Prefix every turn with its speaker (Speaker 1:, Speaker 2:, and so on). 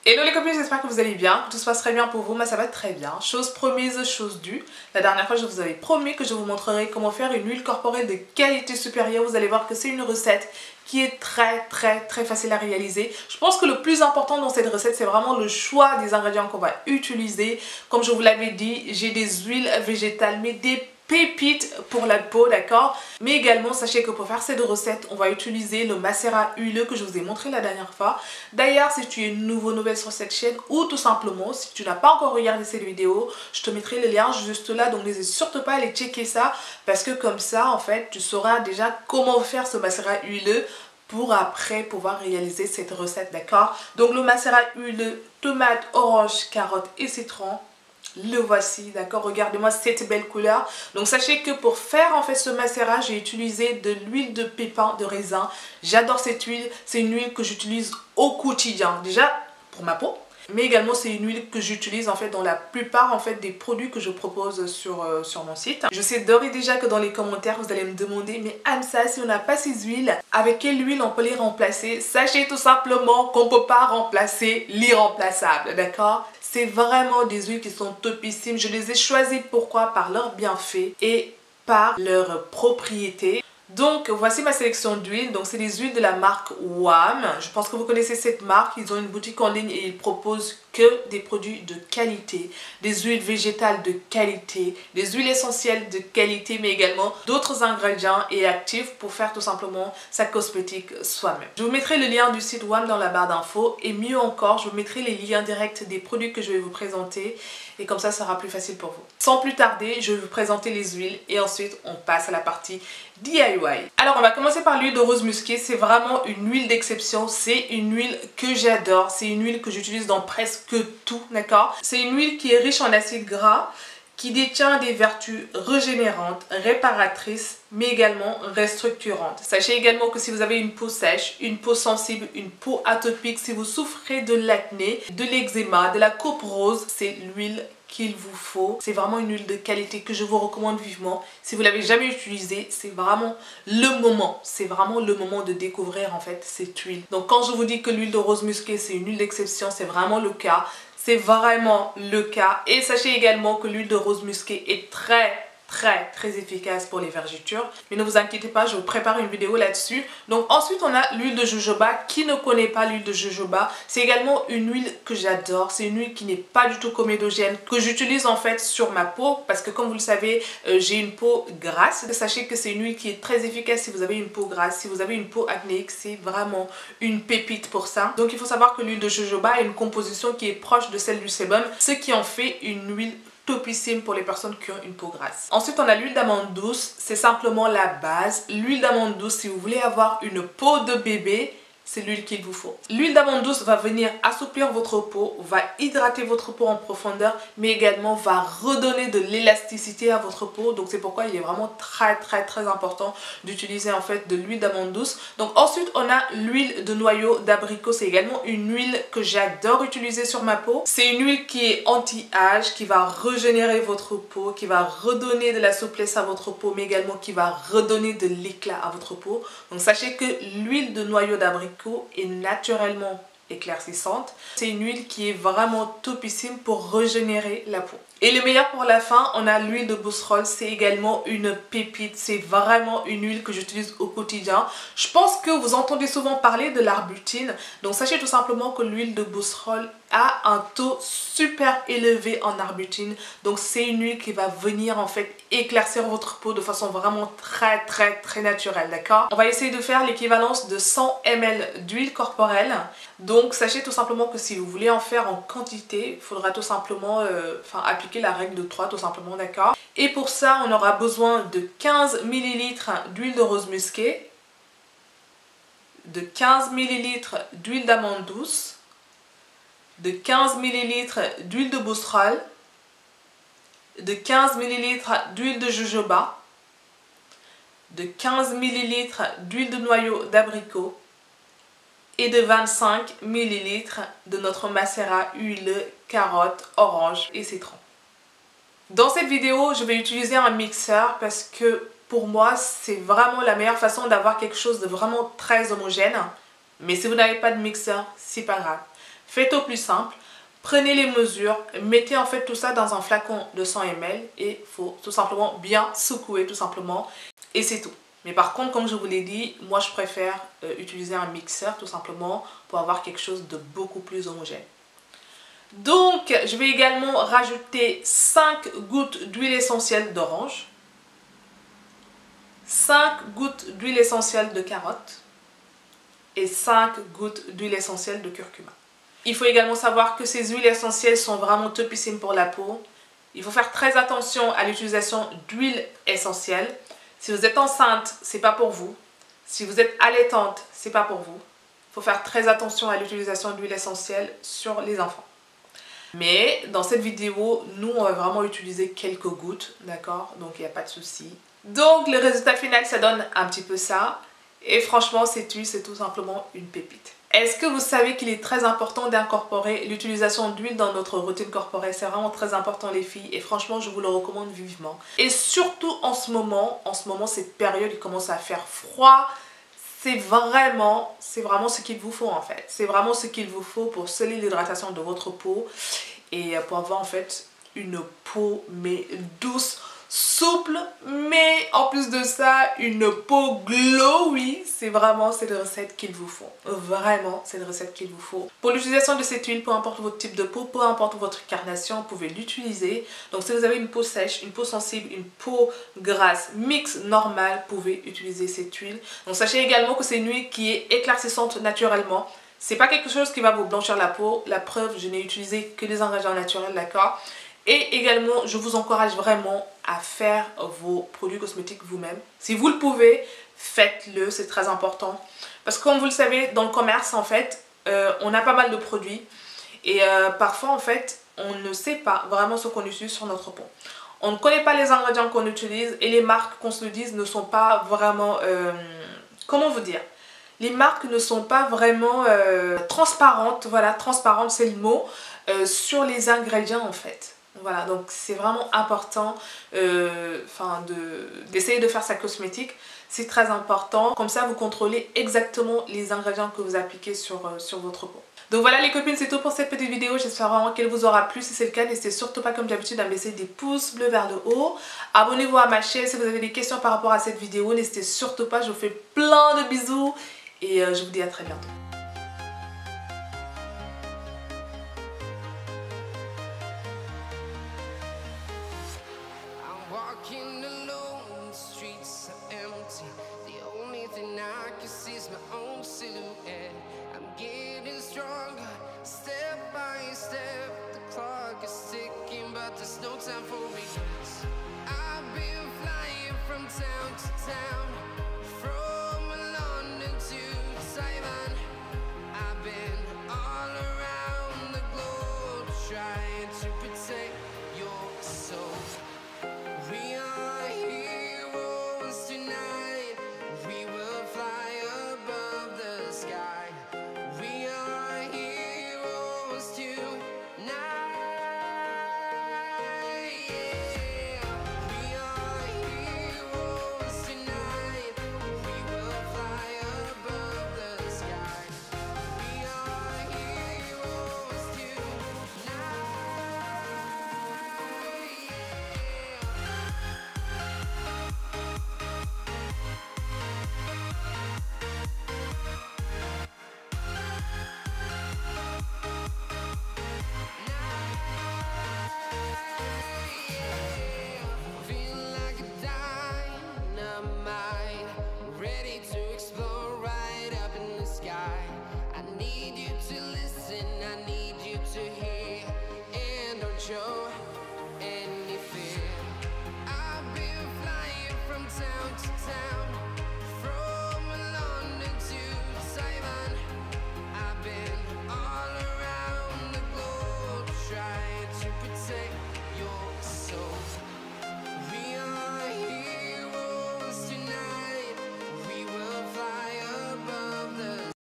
Speaker 1: Hello les copines, j'espère que vous allez bien, que tout se passe très bien pour vous. Moi ça va très bien. Chose promise, chose due. La dernière fois je vous avais promis que je vous montrerai comment faire une huile corporelle de qualité supérieure. Vous allez voir que c'est une recette qui est très facile à réaliser. Je pense que le plus important dans cette recette c'est vraiment le choix des ingrédients qu'on va utiliser. Comme je vous l'avais dit, j'ai des huiles végétales mais des pépites pour la peau, d'accord? Mais également, sachez que pour faire cette recette, on va utiliser le macérat huileux que je vous ai montré la dernière fois. D'ailleurs, si tu es nouvelle sur cette chaîne ou tout simplement, si tu n'as pas encore regardé cette vidéo, je te mettrai le lien juste là. Donc n'hésite surtout pas à aller checker ça parce que comme ça, en fait, tu sauras déjà comment faire ce macérat huileux pour après pouvoir réaliser cette recette, d'accord? Donc le macérat huileux, tomate, orange, carotte et citron. Le voici, d'accord? Regardez-moi cette belle couleur. Donc sachez que pour faire en fait ce macérat, j'ai utilisé de l'huile de pépins de raisin. J'adore cette huile, c'est une huile que j'utilise au quotidien. Déjà pour ma peau, mais également c'est une huile que j'utilise en fait dans la plupart en fait des produits que je propose sur mon site. Je sais d'ores et déjà que dans les commentaires vous allez me demander, mais Hamza, si on n'a pas ces huiles, avec quelle huile on peut les remplacer? Sachez tout simplement qu'on ne peut pas remplacer l'irremplaçable, d'accord? C'est vraiment des huiles qui sont topissimes. Je les ai choisies pourquoi? Par leurs bienfaits et par leurs propriétés. Donc voici ma sélection d'huiles. Donc c'est des huiles de la marque WAM. Je pense que vous connaissez cette marque. Ils ont une boutique en ligne et ils proposent que des produits de qualité, des huiles végétales de qualité, des huiles essentielles de qualité, mais également d'autres ingrédients et actifs pour faire tout simplement sa cosmétique soi-même. Je vous mettrai le lien du site WAM dans la barre d'infos et mieux encore, je vous mettrai les liens directs des produits que je vais vous présenter et comme ça sera plus facile pour vous. Sans plus tarder, je vais vous présenter les huiles et ensuite on passe à la partie DIY. Alors on va commencer par l'huile de rose musquée. C'est vraiment une huile d'exception, c'est une huile que j'adore, c'est une huile que j'utilise dans presque tout, d'accord? C'est une huile qui est riche en acides gras, qui détient des vertus régénérantes, réparatrices, mais également restructurantes. Sachez également que si vous avez une peau sèche, une peau sensible, une peau atopique, si vous souffrez de l'acné, de l'eczéma, de la coupe rose, c'est l'huile qu'il vous faut. C'est vraiment une huile de qualité que je vous recommande vivement. Si vous ne l'avez jamais utilisée, c'est vraiment le moment. C'est vraiment le moment de découvrir en fait cette huile. Donc quand je vous dis que l'huile de rose musquée c'est une huile d'exception, c'est vraiment le cas. C'est vraiment le cas. Et sachez également que l'huile de rose musquée est très efficace pour les vergetures. Mais ne vous inquiétez pas, je vous prépare une vidéo là-dessus. Donc ensuite on a l'huile de jojoba. Qui ne connaît pas l'huile de jojoba? C'est également une huile que j'adore. C'est une huile qui n'est pas du tout comédogène, que j'utilise en fait sur ma peau parce que comme vous le savez, j'ai une peau grasse. Sachez que c'est une huile qui est très efficace si vous avez une peau grasse. Si vous avez une peau acnéique, c'est vraiment une pépite pour ça. Donc il faut savoir que l'huile de jojoba a une composition qui est proche de celle du sébum, ce qui en fait une huile topissime pour les personnes qui ont une peau grasse. Ensuite on a l'huile d'amande douce, c'est simplement la base. L'huile d'amande douce, si vous voulez avoir une peau de bébé, c'est l'huile qu'il vous faut. L'huile d'amande douce va venir assouplir votre peau, va hydrater votre peau en profondeur, mais également va redonner de l'élasticité à votre peau. Donc c'est pourquoi il est vraiment très important d'utiliser en fait de l'huile d'amande douce. Donc ensuite on a l'huile de noyau d'abricot. C'est également une huile que j'adore utiliser sur ma peau. C'est une huile qui est anti-âge, qui va régénérer votre peau, qui va redonner de la souplesse à votre peau, mais également qui va redonner de l'éclat à votre peau. Donc sachez que l'huile de noyau d'abricot est naturellement éclaircissante. C'est une huile qui est vraiment topissime pour régénérer la peau. Et le meilleur pour la fin, on a l'huile de bousserolles. C'est également une pépite. C'est vraiment une huile que j'utilise au quotidien. Je pense que vous entendez souvent parler de l'arbutine. Donc sachez tout simplement que l'huile de bousserolles a un taux super élevé en arbutine. Donc c'est une huile qui va venir en fait éclaircir votre peau de façon vraiment très naturelle, d'accord? On va essayer de faire l'équivalence de 100 ml d'huile corporelle. Donc sachez tout simplement que si vous voulez en faire en quantité, il faudra tout simplement appliquer la règle de 3 tout simplement, d'accord? Et pour ça on aura besoin de 15 ml d'huile de rose musquée, de 15 ml d'huile d'amande douce, de 15 ml d'huile de bousserolles, de 15 ml d'huile de jojoba, de 15 ml d'huile de noyau d'abricot et de 25 ml de notre macérat huileux carotte, orange et citron. Dans cette vidéo, je vais utiliser un mixeur parce que pour moi, c'est vraiment la meilleure façon d'avoir quelque chose de vraiment très homogène. Mais si vous n'avez pas de mixeur, c'est pas grave. Faites au plus simple. Prenez les mesures, mettez en fait tout ça dans un flacon de 100 ml et il faut tout simplement bien secouer tout simplement et c'est tout. Mais par contre, comme je vous l'ai dit, moi je préfère utiliser un mixeur tout simplement pour avoir quelque chose de beaucoup plus homogène. Donc, je vais également rajouter 5 gouttes d'huile essentielle d'orange, 5 gouttes d'huile essentielle de carotte et 5 gouttes d'huile essentielle de curcuma. Il faut également savoir que ces huiles essentielles sont vraiment topissimes pour la peau. Il faut faire très attention à l'utilisation d'huile essentielle. Si vous êtes enceinte, c'est pas pour vous. Si vous êtes allaitante, c'est pas pour vous. Il faut faire très attention à l'utilisation d'huile essentielle sur les enfants. Mais dans cette vidéo, nous on va vraiment utiliser quelques gouttes, d'accord? Donc il n'y a pas de souci. Donc le résultat final, ça donne un petit peu ça. Et franchement, cette huile, c'est tout simplement une pépite. Est-ce que vous savez qu'il est très important d'incorporer l'utilisation d'huile dans notre routine corporelle? C'est vraiment très important les filles et franchement je vous le recommande vivement. Et surtout en ce moment cette période il commence à faire froid. C'est vraiment ce qu'il vous faut en fait. C'est vraiment ce qu'il vous faut pour sceller l'hydratation de votre peau et pour avoir en fait une peau mais douce, souple, mais en plus de ça, une peau glowy. C'est vraiment cette recette qu'il vous faut. Vraiment, c'est la recette qu'il vous faut. Pour l'utilisation de cette huile, peu importe votre type de peau, peu importe votre carnation, vous pouvez l'utiliser. Donc si vous avez une peau sèche, une peau sensible, une peau grasse, mix normale, vous pouvez utiliser cette huile. Donc sachez également que c'est une huile qui est éclaircissante naturellement. C'est pas quelque chose qui va vous blanchir la peau. La preuve, je n'ai utilisé que des ingrédients naturels, d'accord? Et également, je vous encourage vraiment à faire vos produits cosmétiques vous-même. Si vous le pouvez, faites-le, c'est très important. Parce que comme vous le savez, dans le commerce, en fait, on a pas mal de produits. Et parfois, en fait, on ne sait pas vraiment ce qu'on utilise sur notre peau. On ne connaît pas les ingrédients qu'on utilise et les marques, qu'on se le dise, ne sont pas vraiment... comment vous dire? Les marques ne sont pas vraiment transparentes, voilà, transparentes c'est le mot, sur les ingrédients en fait. Voilà, donc c'est vraiment important d'essayer de faire sa cosmétique, c'est très important. Comme ça, vous contrôlez exactement les ingrédients que vous appliquez sur votre peau. Donc voilà les copines, c'est tout pour cette petite vidéo. J'espère vraiment qu'elle vous aura plu. Si c'est le cas, n'hésitez surtout pas comme d'habitude à me laisser des pouces bleus vers le haut. Abonnez-vous à ma chaîne si vous avez des questions par rapport à cette vidéo. N'hésitez surtout pas, je vous fais plein de bisous et je vous dis à très bientôt.